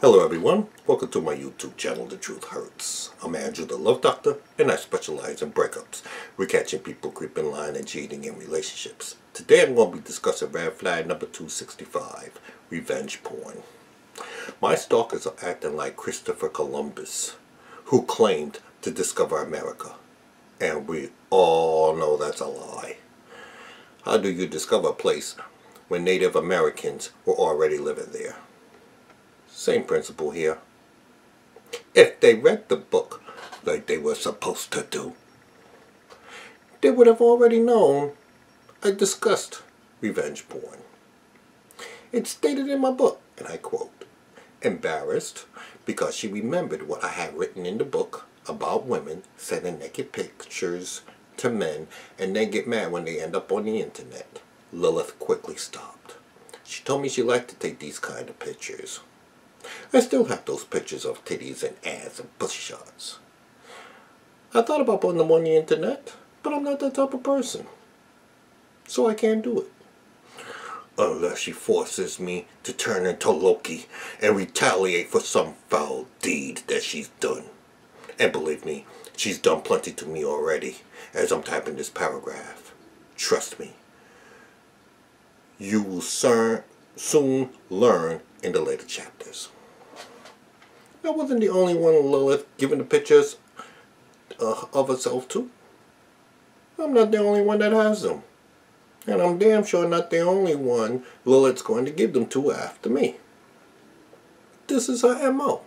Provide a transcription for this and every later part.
Hello everyone, welcome to my YouTube channel, The Truth Hurts. I'm Andrew the Love Doctor, and I specialize in breakups. We're catching people creeping, lying, and cheating in relationships. Today I'm going to be discussing red flag number 265, revenge porn. My stalkers are acting like Christopher Columbus, who claimed to discover America. And we all know that's a lie. How do you discover a place when Native Americans were already living there? Same principle here. If they read the book like they were supposed to do, they would have already known I discussed revenge porn. It's stated in my book, and I quote, "Embarrassed because she remembered what I had written in the book about women sending naked pictures to men and then get mad when they end up on the internet, Lilith quickly stopped. She told me she liked to take these kind of pictures. I still have those pictures of titties and ass and pussy shots. I thought about putting them on the internet, but I'm not that type of person. So I can't do it. Unless she forces me to turn into Loki and retaliate for some foul deed that she's done. And believe me, she's done plenty to me already as I'm typing this paragraph. Trust me. You will soon learn in the later chapters." I wasn't the only one Lilith giving the pictures of herself to. I'm not the only one that has them. And I'm damn sure not the only one Lilith's going to give them to after me. This is her MO.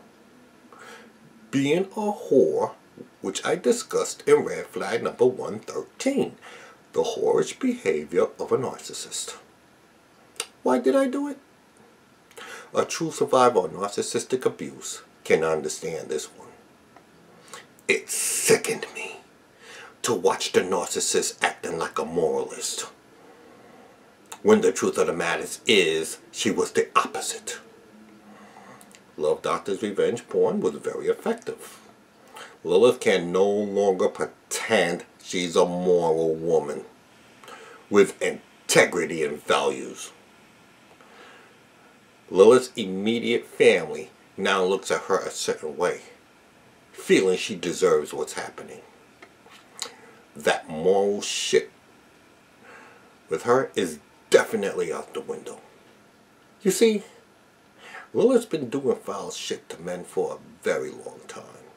Being a whore, which I discussed in red flag number 113. The whorish behavior of a narcissist. Why did I do it? A true survivor of narcissistic abuse can understand this one. It sickened me to watch the narcissist acting like a moralist, when the truth of the matter is she was the opposite. Love Doctor's revenge porn was very effective. Lilith can no longer pretend she's a moral woman with integrity and values. Lilith's immediate family now looks at her a certain way, feeling she deserves what's happening. That moral shit with her is definitely out the window. You see, Lilith's been doing foul shit to men for a very long time,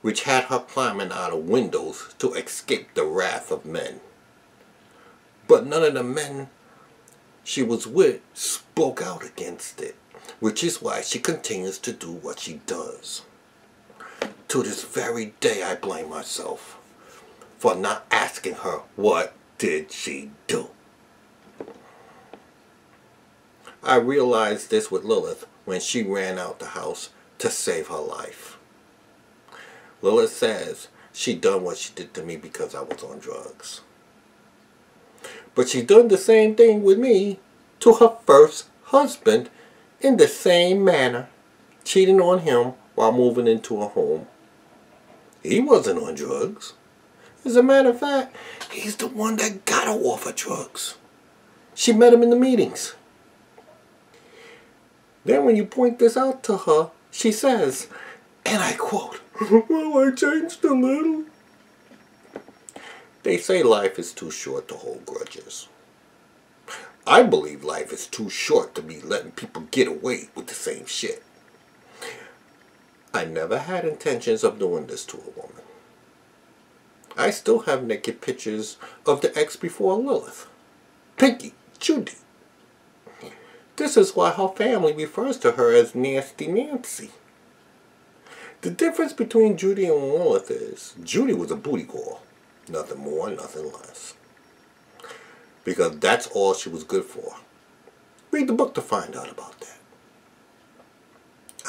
which had her climbing out of windows to escape the wrath of men. But none of the men she was with spoke out against it, which is why she continues to do what she does. To this very day I blame myself for not asking her what did she do. I realized this with Lilith when she ran out the house to save her life. Lilith says she done what she did to me because I was on drugs. But she done the same thing with me to her first husband in the same manner, cheating on him while moving into a home. He wasn't on drugs. As a matter of fact, he's the one that got her off of drugs. She met him in the meetings. Then when you point this out to her, she says, and I quote, "Well, I changed a little." They say life is too short to hold grudges. I believe life is too short to be letting people get away with the same shit. I never had intentions of doing this to a woman. I still have naked pictures of the ex before Lilith, Pinky, Judy. This is why her family refers to her as Nasty Nancy. The difference between Judy and Lilith is Judy was a booty call. Nothing more, nothing less. Because that's all she was good for. Read the book to find out about that.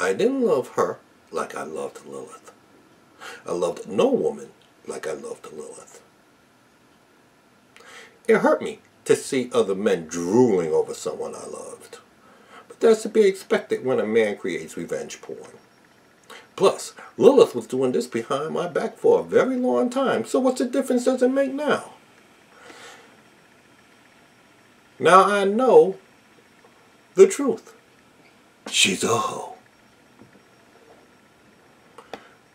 I didn't love her like I loved Lilith. I loved no woman like I loved Lilith. It hurt me to see other men drooling over someone I loved. But that's to be expected when a man creates revenge porn. Plus, Lilith was doing this behind my back for a very long time, so what's the difference does it make now? Now I know the truth. she's a hoe.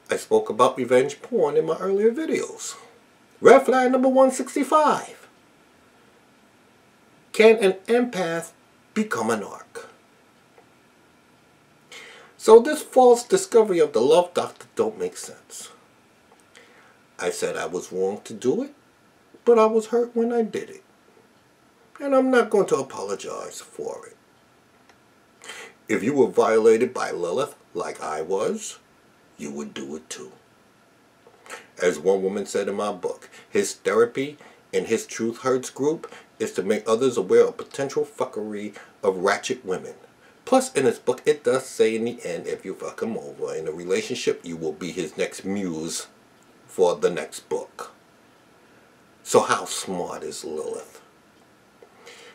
I spoke about revenge porn in my earlier videos. Red flag number 165. Can an empath become a narc? So this false discovery of the Love Doctor don't make sense. I said I was wrong to do it, but I was hurt when I did it. And I'm not going to apologize for it. If you were violated by Lilith like I was, you would do it too. As one woman said in my book, his therapy in his Truth Hurts group is to make others aware of potential fuckery of ratchet women. Plus, in his book, it does say in the end, if you fuck him over in a relationship, you will be his next muse for the next book. So how smart is Lilith?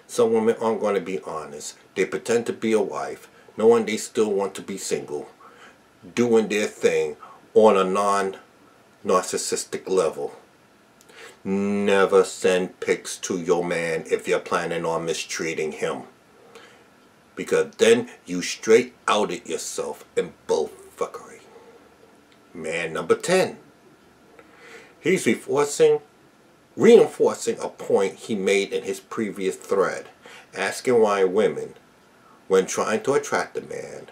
Some women aren't going to be honest. They pretend to be a wife, knowing they still want to be single, doing their thing on a non-narcissistic level. Never send pics to your man if you're planning on mistreating him. Because then you straight outed yourself in bull fuckery. Man number 10. He's reinforcing a point he made in his previous thread, asking why women, when trying to attract a man,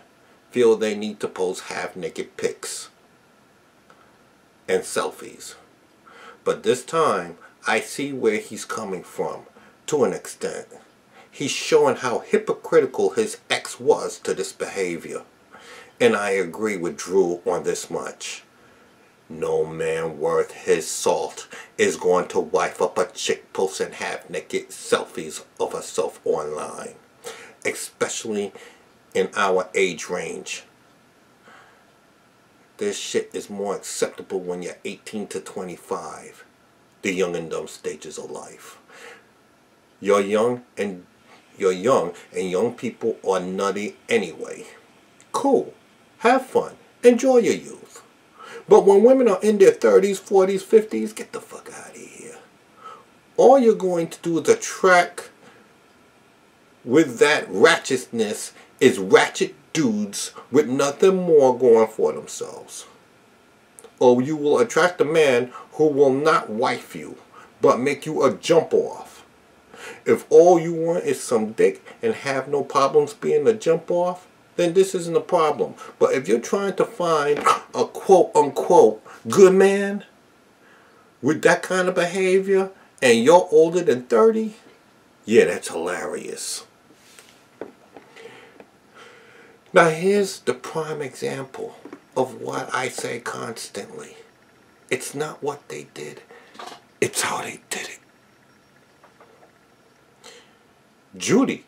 feel they need to post half-naked pics and selfies. But this time, I see where he's coming from, to an extent. He's showing how hypocritical his ex was to this behavior. And I agree with Drew on this much. No man worth his salt is going to wife up a chick posting half-naked selfies of herself online. Especially in our age range. This shit is more acceptable when you're 18 to 25. The young and dumb stages of life. You're young and young people are nutty anyway. Cool. Have fun. Enjoy your youth. But when women are in their 30s, 40s, 50s, get the fuck out of here. All you're going to do is attract with that ratchetness is ratchet dudes with nothing more going for themselves. Or you will attract a man who will not wife you, but make you a jump off. If all you want is some dick and have no problems being a jump off, then this isn't a problem. But if you're trying to find a quote unquote good man with that kind of behavior and you're older than 30, yeah, that's hilarious. Now here's the prime example of what I say constantly. It's not what they did, it's how they did it. Judy,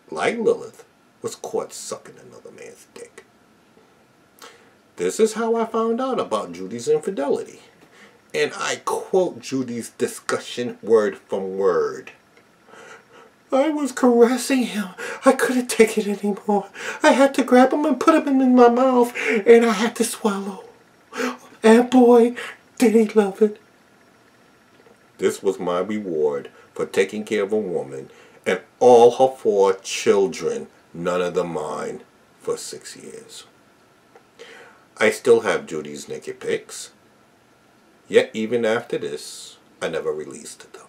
like Lilith, was caught sucking another man's dick. This is how I found out about Judy's infidelity. And I quote Judy's discussion word from word. I was caressing him. I couldn't take it anymore. I had to grab him and put him in my mouth, and I had to swallow. And boy, did he love it. This was my reward for taking care of a woman and all her 4 children, none of them mine, for 6 years. I still have Judy's naked pics. Yet even after this, I never released them.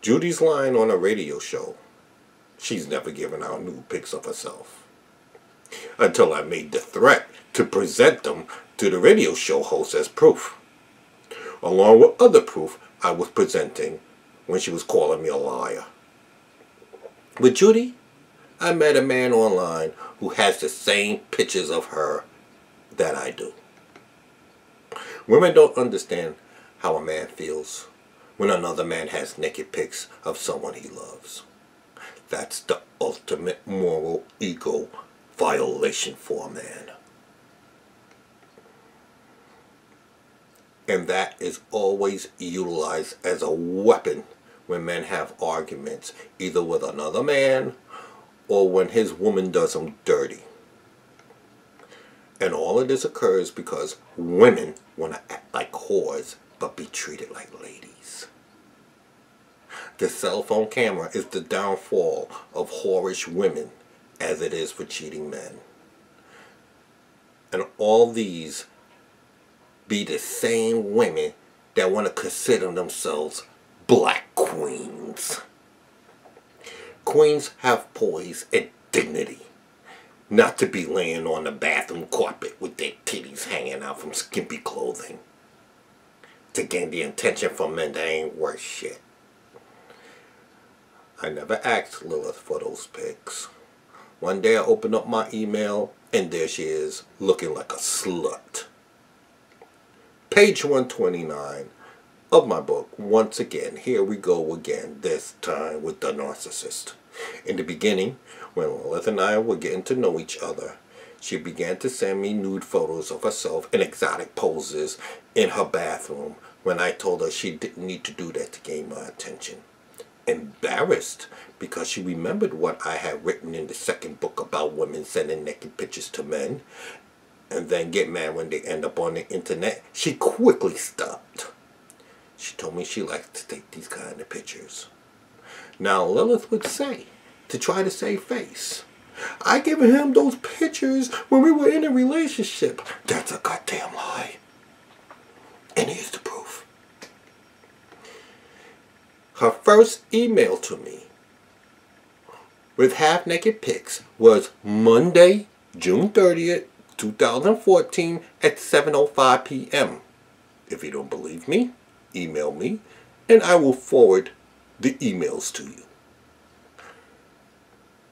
Judy's lying on a radio show. She's never given out nude pics of herself. Until I made the threat to present them to the radio show host as proof. Along with other proof I was presenting when she was calling me a liar. With Judy, I met a man online who has the same pictures of her that I do. Women don't understand how a man feels when another man has naked pics of someone he loves. That's the ultimate moral ego violation for a man. And that is always utilized as a weapon when men have arguments, either with another man or when his woman does him dirty. And all of this occurs because women want to act like whores but be treated like ladies. The cell phone camera is the downfall of whorish women as it is for cheating men. And all these be the same women that want to consider themselves black queens. Queens have poise and dignity. Not to be laying on the bathroom carpet with their titties hanging out from skimpy clothing. To gain the attention from men that ain't worth shit. I never asked Lilith for those pics. One day I opened up my email and there she is, looking like a slut. Page 129 of my book. Once again, here we go again, this time with the narcissist. In the beginning, when Lilith and I were getting to know each other, she began to send me nude photos of herself in exotic poses in her bathroom when I told her she didn't need to do that to gain my attention. Embarrassed because she remembered what I had written in the second book about women sending naked pictures to men and then get mad when they end up on the internet, she quickly stopped. She told me she likes to take these kind of pictures. Now Lilith would say, to try to save face, I gave him those pictures when we were in a relationship. That's a goddamn lie. And here's the proof. Her first email to me with half-naked pics was Monday, June 30th, 2014 at 7:05 p.m. If you don't believe me, email me and I will forward the emails to you.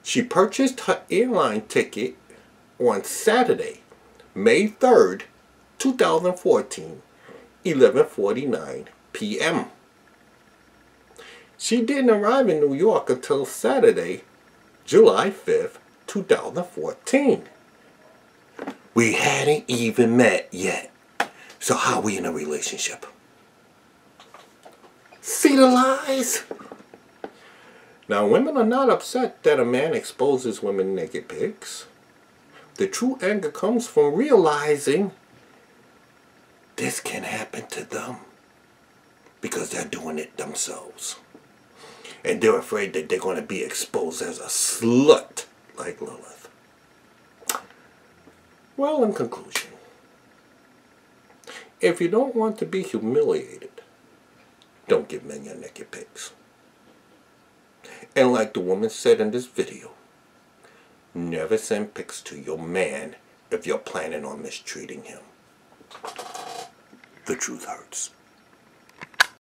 She purchased her airline ticket on Saturday, May 3rd, 2014, 11:49 p.m. She didn't arrive in New York until Saturday, July 5th, 2014. We hadn't even met yet. So how are we in a relationship? See the lies? Now, women are not upset that a man exposes women naked pics. The true anger comes from realizing this can happen to them because they're doing it themselves. And they're afraid that they're going to be exposed as a slut like Lilith. Well, in conclusion, if you don't want to be humiliated, don't give men your naked pics. And like the woman said in this video, never send pics to your man if you're planning on mistreating him. The truth hurts.